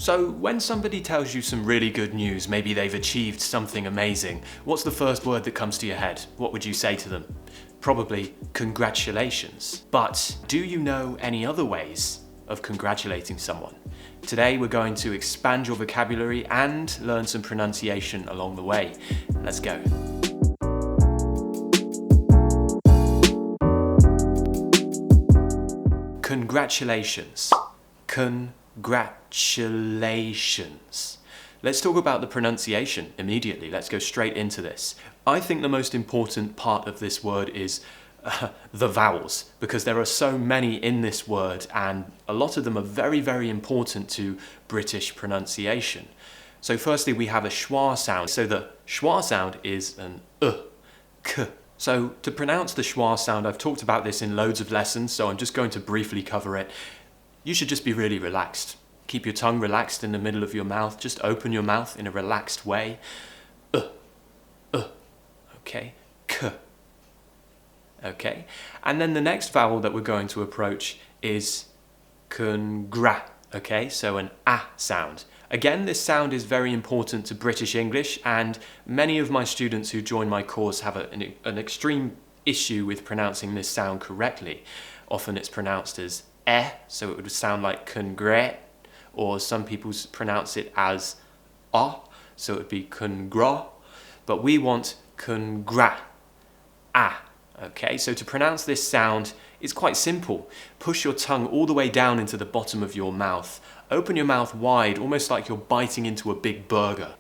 So when somebody tells you some really good news, maybe they've achieved something amazing, what's the first word that comes to your head? What would you say to them? Probably congratulations. But do you know any other ways of congratulating someone? Today we're going to expand your vocabulary and learn some pronunciation along the way. Let's go. Congratulations. Congratulations. Let's talk about the pronunciation immediately. Let's go straight into this. I think the most important part of this word is the vowels, because there are so many in this word and a lot of them are very, very important to British pronunciation. So firstly, we have a schwa sound. So the schwa sound is an k. So to pronounce the schwa sound, I've talked about this in loads of lessons, so I'm just going to briefly cover it. You should just be really relaxed. Keep your tongue relaxed in the middle of your mouth. Just open your mouth in a relaxed way. Okay, k. Okay, and then the next vowel that we're going to approach is congra. Okay, so an a sound. Again, this sound is very important to British English, and many of my students who join my course have an extreme issue with pronouncing this sound correctly. Often it's pronounced as so it would sound like congrat, or some people pronounce it as so it would be congra, but we want congra, Okay, so to pronounce this sound, it's quite simple. Push your tongue all the way down into the bottom of your mouth. Open your mouth wide, almost like you're biting into a big burger.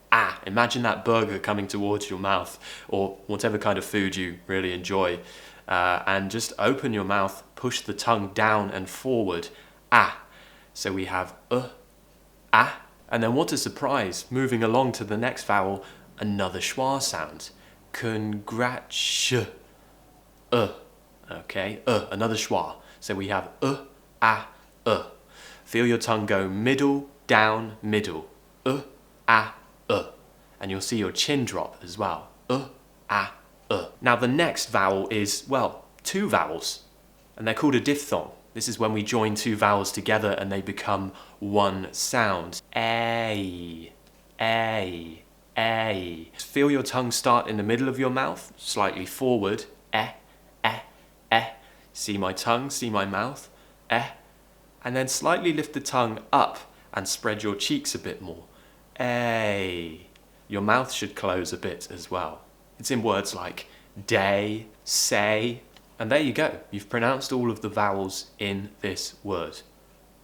Imagine that burger coming towards your mouth, or whatever kind of food you really enjoy. And just open your mouth, push the tongue down and forward. So we have and then what a surprise, moving along to the next vowel, another schwa sound. Okay, another schwa. So we have Feel your tongue go middle, down, middle. And you'll see your chin drop as well. Now the next vowel is, well, two vowels, and they're called a diphthong. This is when we join two vowels together and they become one sound. A. Feel your tongue start in the middle of your mouth, slightly forward. See my tongue, see my mouth. And then slightly lift the tongue up and spread your cheeks a bit more. Your mouth should close a bit as well. It's in words like day, say, and there you go. You've pronounced all of the vowels in this word.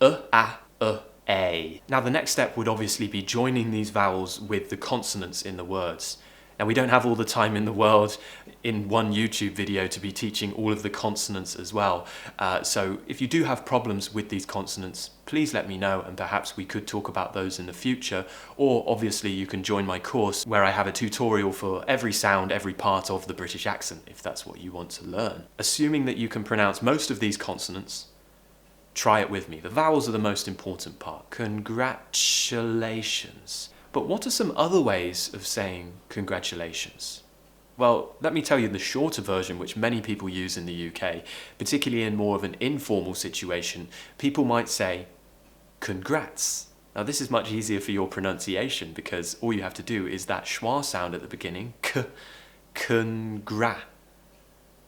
A. Now the next step would obviously be joining these vowels with the consonants in the words. Now we don't have all the time in the world in one YouTube video to be teaching all of the consonants as well. So if you do have problems with these consonants, please let me know and perhaps we could talk about those in the future. Or obviously you can join my course where I have a tutorial for every sound, every part of the British accent, if that's what you want to learn. Assuming that you can pronounce most of these consonants, try it with me. The vowels are the most important part. Congratulations. But what are some other ways of saying congratulations? Well, let me tell you the shorter version, which many people use in the UK, particularly in more of an informal situation. People might say, congrats. Now this is much easier for your pronunciation because all you have to do is that schwa sound at the beginning, congra.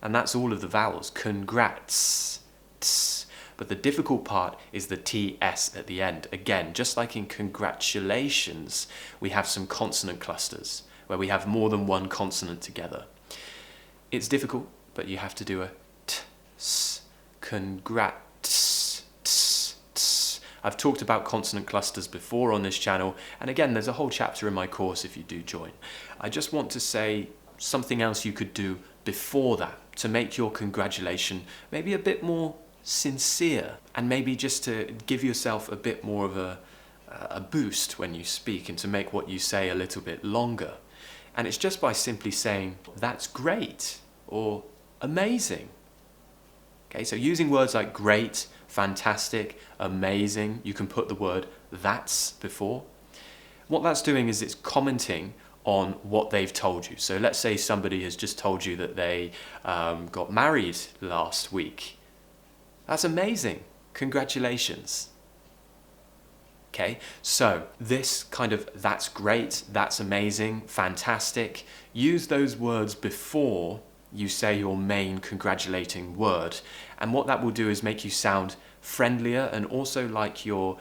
And that's all of the vowels, congrats, ts. But the difficult part is the TS at the end. Again, just like in congratulations, we have some consonant clusters where we have more than one consonant together. It's difficult, but you have to do a t, s, congrats, ts, ts. I've talked about consonant clusters before on this channel, and again, there's a whole chapter in my course if you do join. I just want to say something else you could do before that to make your congratulation maybe a bit more sincere, and maybe just to give yourself a bit more of a boost when you speak and to make what you say a little bit longer. And it's just by simply saying, that's great, or amazing. Okay, so using words like great, fantastic, amazing, you can put the word that's before. What that's doing is it's commenting on what they've told you. So let's say somebody has just told you that they got married last week. That's amazing. Congratulations. Okay, so this kind of that's great, that's amazing, fantastic. Use those words before you say your main congratulating word. And what that will do is make you sound friendlier and also like you're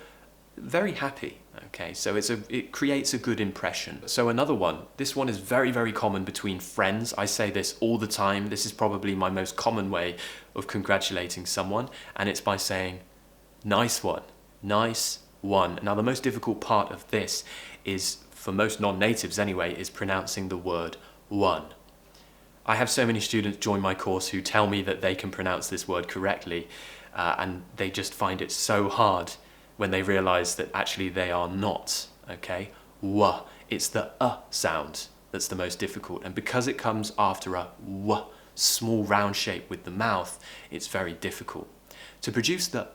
very happy. Okay, so it creates a good impression. So another one, this one is very, very common between friends. I say this all the time. This is probably my most common way of congratulating someone, and it's by saying, nice one, nice one. Now the most difficult part of this is, for most non-natives anyway, is pronouncing the word one. I have so many students join my course who tell me that they can pronounce this word correctly, and they just find it so hard when they realize that actually they are not, okay? W. It's the sound that's the most difficult, and because it comes after a w, small round shape with the mouth, it's very difficult. To produce the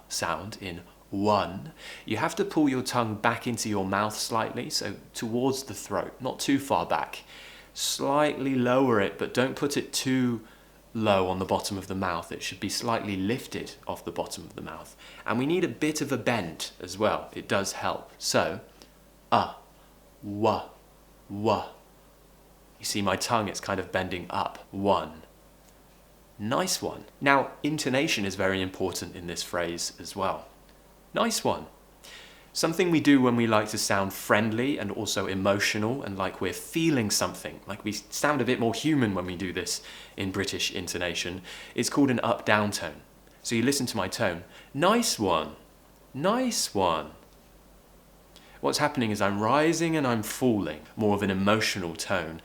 sound in one, you have to pull your tongue back into your mouth slightly, so towards the throat, not too far back. Slightly lower it, but don't put it too low on the bottom of the mouth. It should be slightly lifted off the bottom of the mouth. And we need a bit of a bend as well. It does help. So, w. You see my tongue, it's kind of bending up. One. Nice one. Now, intonation is very important in this phrase as well. Nice one. Something we do when we like to sound friendly and also emotional and like we're feeling something, like we sound a bit more human when we do this in British intonation, it's called an up-down tone. So you listen to my tone, nice one, nice one. What's happening is I'm rising and I'm falling, more of an emotional tone,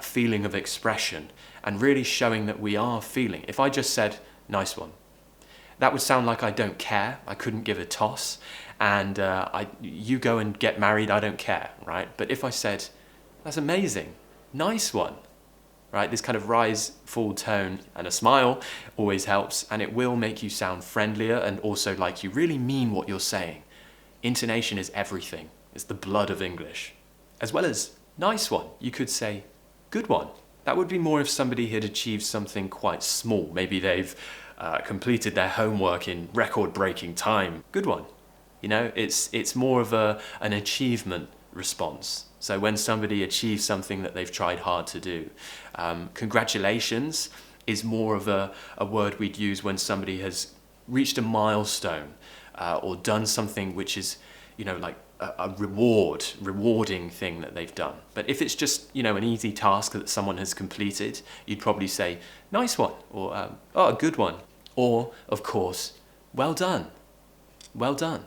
feeling of expression, and really showing that we are feeling. If I just said, nice one, that would sound like I don't care, I couldn't give a toss, and you go and get married, I don't care, right? But if I said, that's amazing, nice one, right? This kind of rise, fall tone and a smile always helps, and it will make you sound friendlier and also like you really mean what you're saying. Intonation is everything. It's the blood of English. As well as nice one, you could say good one. That would be more if somebody had achieved something quite small. Maybe they've completed their homework in record-breaking time. Good one. You know, it's more of an achievement response. So when somebody achieves something that they've tried hard to do. Congratulations is more of a word we'd use when somebody has reached a milestone or done something which is, you know, like a rewarding thing that they've done. But if it's just, you know, an easy task that someone has completed, you'd probably say, nice one, or oh, a good one. Or, of course, well done, well done.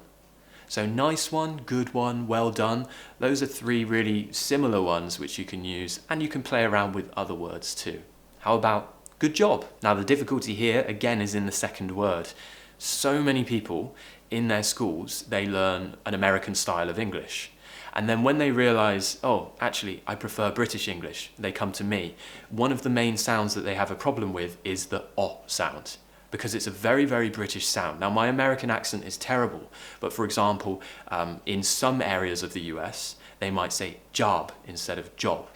So nice one, good one, well done. Those are three really similar ones which you can use, and you can play around with other words too. How about good job? Now the difficulty here again is in the second word. So many people in their schools, they learn an American style of English. And then when they realize, oh, actually, I prefer British English, they come to me. One of the main sounds that they have a problem with is the O sound, because it's a very, very British sound. Now, my American accent is terrible, but for example, in some areas of the US, they might say job instead of job.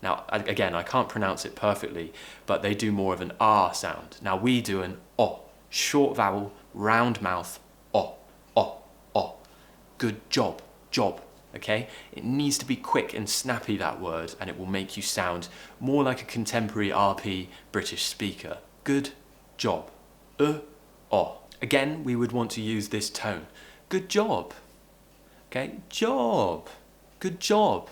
Now, again, I can't pronounce it perfectly, but they do more of an R sound. Now, we do an O, short vowel, round mouth, O, O, O. Good job, job, okay? It needs to be quick and snappy, that word, and it will make you sound more like a contemporary RP British speaker. Good job. O. Again, we would want to use this tone. Good job. Okay, job. Good job.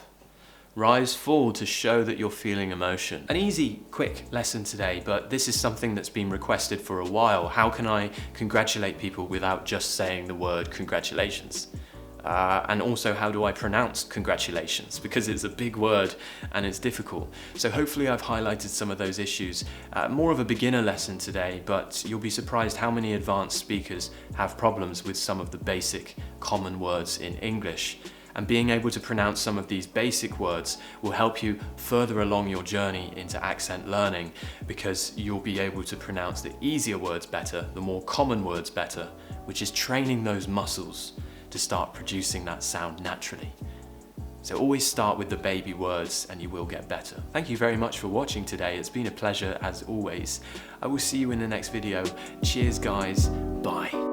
Rise, fall to show that you're feeling emotion. An easy, quick lesson today, but this is something that's been requested for a while. How can I congratulate people without just saying the word congratulations? And also, how do I pronounce congratulations? Because it's a big word and it's difficult. So hopefully I've highlighted some of those issues. More of a beginner lesson today, but you'll be surprised how many advanced speakers have problems with some of the basic common words in English. And being able to pronounce some of these basic words will help you further along your journey into accent learning, because you'll be able to pronounce the easier words better, the more common words better, which is training those muscles to start producing that sound naturally. So always start with the baby words and you will get better. Thank you very much for watching today. It's been a pleasure as always. I will see you in the next video. Cheers guys, bye.